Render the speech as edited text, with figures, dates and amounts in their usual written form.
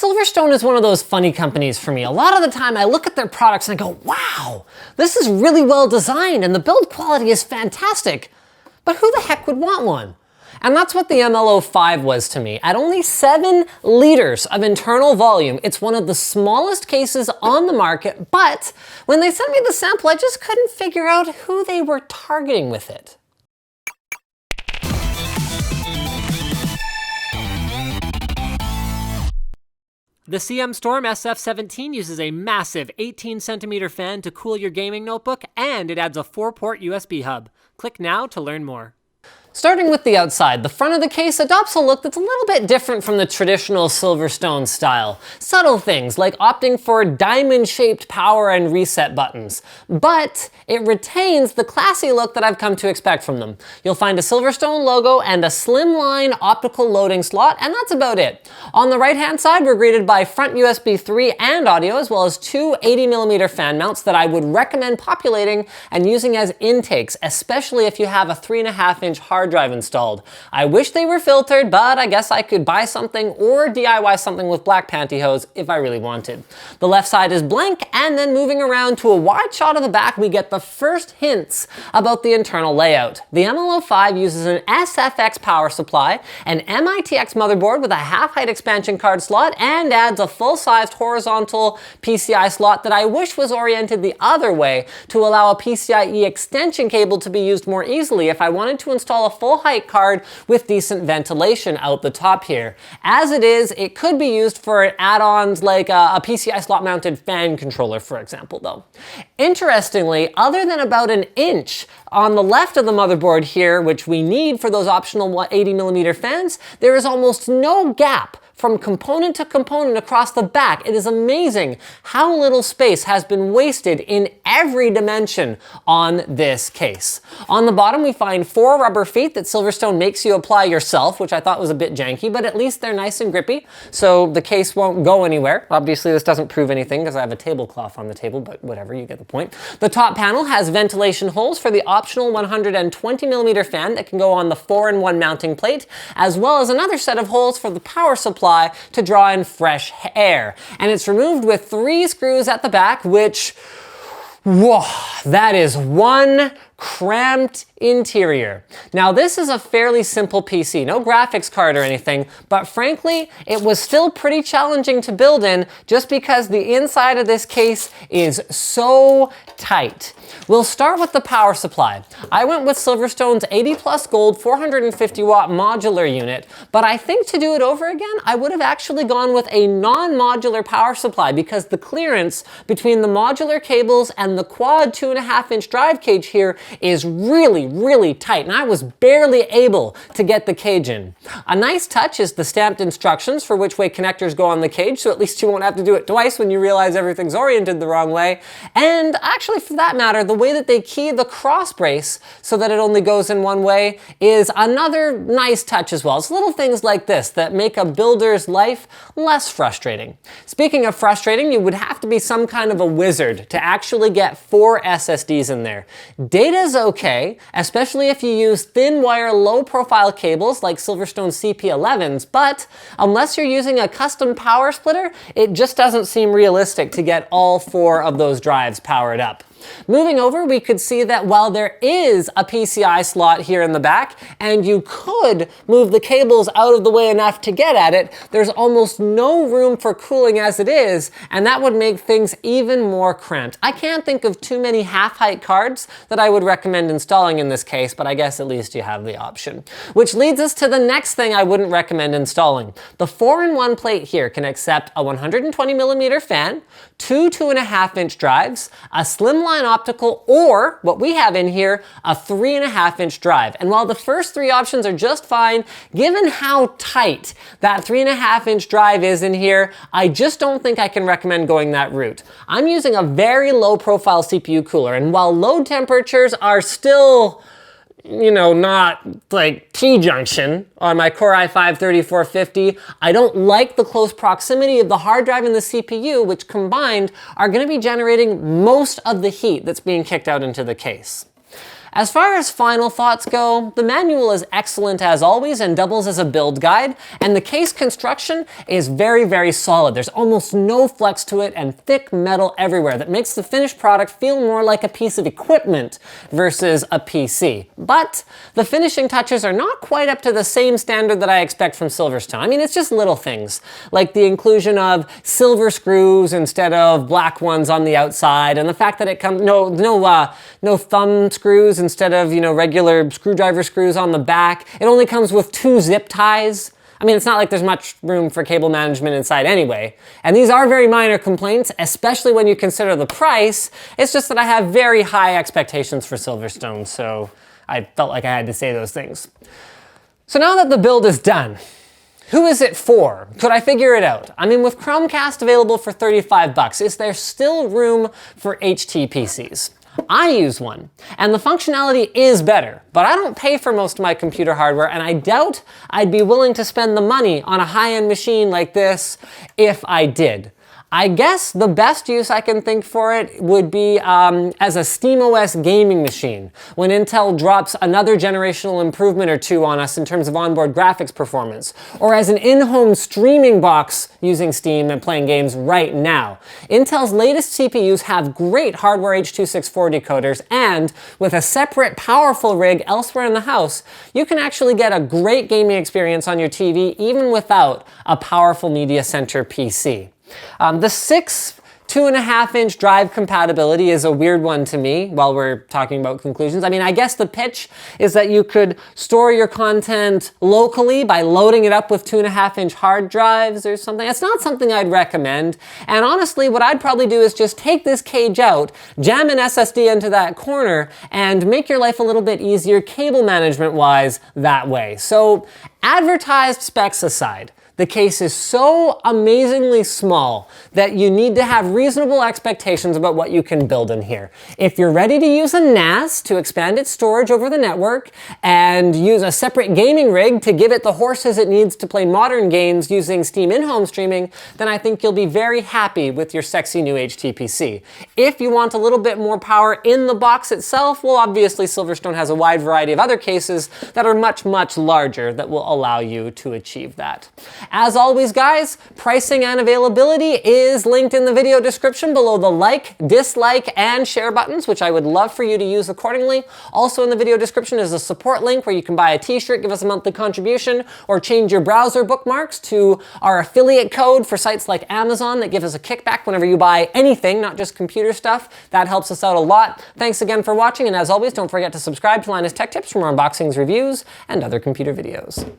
Silverstone is one of those funny companies for me. A lot of the time I look at their products and I go, wow, this is really well designed and the build quality is fantastic, but who the heck would want one? And that's what the ML05 was to me. At only 7 liters of internal volume, it's one of the smallest cases on the market, but when they sent me the sample, I just couldn't figure out who they were targeting with it. The CM Storm SF17 uses a massive 18cm fan to cool your gaming notebook, and it adds a 4-port USB hub. Click now to learn more. Starting with the outside, the front of the case adopts a look that's a little bit different from the traditional Silverstone style. Subtle things like opting for diamond-shaped power and reset buttons, but it retains the classy look that I've come to expect from them. You'll find a Silverstone logo and a slimline optical loading slot, and that's about it. On the right-hand side, we're greeted by front USB 3 and audio, as well as 2 80mm fan mounts that I would recommend populating and using as intakes, especially if you have a 3.5-inch hard drive installed. I wish they were filtered, but I guess I could buy something or DIY something with black pantyhose if I really wanted. The left side is blank, and then moving around to a wide shot of the back, we get the first hints about the internal layout. The ML05 uses an SFX power supply, an ITX motherboard with a half-height expansion card slot, and adds a full-sized horizontal PCI slot that I wish was oriented the other way to allow a PCIe extension cable to be used more easily if I wanted to install a full-height card with decent ventilation out the top here. As it is, it could be used for add-ons like a PCI slot-mounted fan controller, for example, though. Interestingly, other than about an inch on the left of the motherboard here, which we need for those optional 80mm fans, there is almost no gap from component to component across the back. It is amazing how little space has been wasted in every dimension on this case. On the bottom, we find 4 rubber feet that Silverstone makes you apply yourself, which I thought was a bit janky, but at least they're nice and grippy, so the case won't go anywhere. Obviously, this doesn't prove anything because I have a tablecloth on the table, but whatever, you get the point. The top panel has ventilation holes for the optional 120mm fan that can go on the 4-in-1 mounting plate, as well as another set of holes for the power supply to draw in fresh air. And it's removed with 3 screws at the back, which, whoa, that is one cramped interior. Now this is a fairly simple PC, no graphics card or anything, but frankly, it was still pretty challenging to build in just because the inside of this case is so tight. We'll start with the power supply. I went with Silverstone's 80 Plus Gold 450 watt modular unit, but I think to do it over again, I would have actually gone with a non-modular power supply because the clearance between the modular cables and the quad 2.5-inch drive cage here is really tight, and I was barely able to get the cage in. A nice touch is the stamped instructions for which way connectors go on the cage, so at least you won't have to do it twice when you realize everything's oriented the wrong way. And actually, for that matter, the way that they key the cross brace so that it only goes in one way is another nice touch as well. It's little things like this that make a builder's life less frustrating. Speaking of frustrating, you would have to be some kind of a wizard to actually get 4 SSDs in there. Data's okay, especially if you use thin wire low profile cables like Silverstone CP11s, but unless you're using a custom power splitter, it just doesn't seem realistic to get all 4 of those drives powered up. Moving over, we could see that while there is a PCI slot here in the back, and you could move the cables out of the way enough to get at it, there's almost no room for cooling as it is, and that would make things even more cramped. I can't think of too many half-height cards that I would recommend installing in this case, but I guess at least you have the option. Which leads us to the next thing I wouldn't recommend installing. The 4-in-1 plate here can accept a 120mm fan, 2 2.5-inch drives, a slimline optical, or what we have in here, a 3.5-inch drive. And while the first 3 options are just fine, given how tight that 3.5-inch drive is in here, I just don't think I can recommend going that route. I'm using a very low profile CPU cooler, and while load temperatures are still, you know, not like T-junction on my Core i5-3450, I don't like the close proximity of the hard drive and the CPU, which combined are going to be generating most of the heat that's being kicked out into the case. As far as final thoughts go, the manual is excellent as always and doubles as a build guide, and the case construction is very, very solid. There's almost no flex to it and thick metal everywhere that makes the finished product feel more like a piece of equipment versus a PC. But the finishing touches are not quite up to the same standard that I expect from Silverstone. I mean, it's just little things, like the inclusion of silver screws instead of black ones on the outside, and the fact that it comes no thumb screws instead of, regular screwdriver screws on the back. It only comes with 2 zip ties. I mean, it's not like there's much room for cable management inside anyway. And these are very minor complaints, especially when you consider the price. It's just that I have very high expectations for Silverstone, so I felt like I had to say those things. So now that the build is done, who is it for? Could I figure it out? I mean, with Chromecast available for $35, is there still room for HTPCs? I use one, and the functionality is better, but I don't pay for most of my computer hardware, and I doubt I'd be willing to spend the money on a high-end machine like this if I did. I guess the best use I can think for it would be as a SteamOS gaming machine, when Intel drops another generational improvement or two on us in terms of onboard graphics performance, or as an in-home streaming box using Steam and playing games right now. Intel's latest CPUs have great hardware H.264 decoders, and with a separate powerful rig elsewhere in the house, you can actually get a great gaming experience on your TV even without a powerful media center PC. The 2.5-inch drive compatibility is a weird one to me while we're talking about conclusions. I mean, I guess the pitch is that you could store your content locally by loading it up with 2.5-inch hard drives or something. It's not something I'd recommend. And honestly, what I'd probably do is just take this cage out, jam an SSD into that corner, and make your life a little bit easier cable management-wise that way. So, advertised specs aside, the case is so amazingly small that you need to have reasonable expectations about what you can build in here. If you're ready to use a NAS to expand its storage over the network and use a separate gaming rig to give it the horses it needs to play modern games using Steam in-home streaming, then I think you'll be very happy with your sexy new HTPC. If you want a little bit more power in the box itself, well, obviously Silverstone has a wide variety of other cases that are much, much larger that will allow you to achieve that. As always, guys, pricing and availability is linked in the video description below the like, dislike, and share buttons, which I would love for you to use accordingly. Also in the video description is a support link where you can buy a t-shirt, give us a monthly contribution, or change your browser bookmarks to our affiliate code for sites like Amazon that give us a kickback whenever you buy anything, not just computer stuff. That helps us out a lot. Thanks again for watching, and as always, don't forget to subscribe to Linus Tech Tips for more unboxings, reviews, and other computer videos.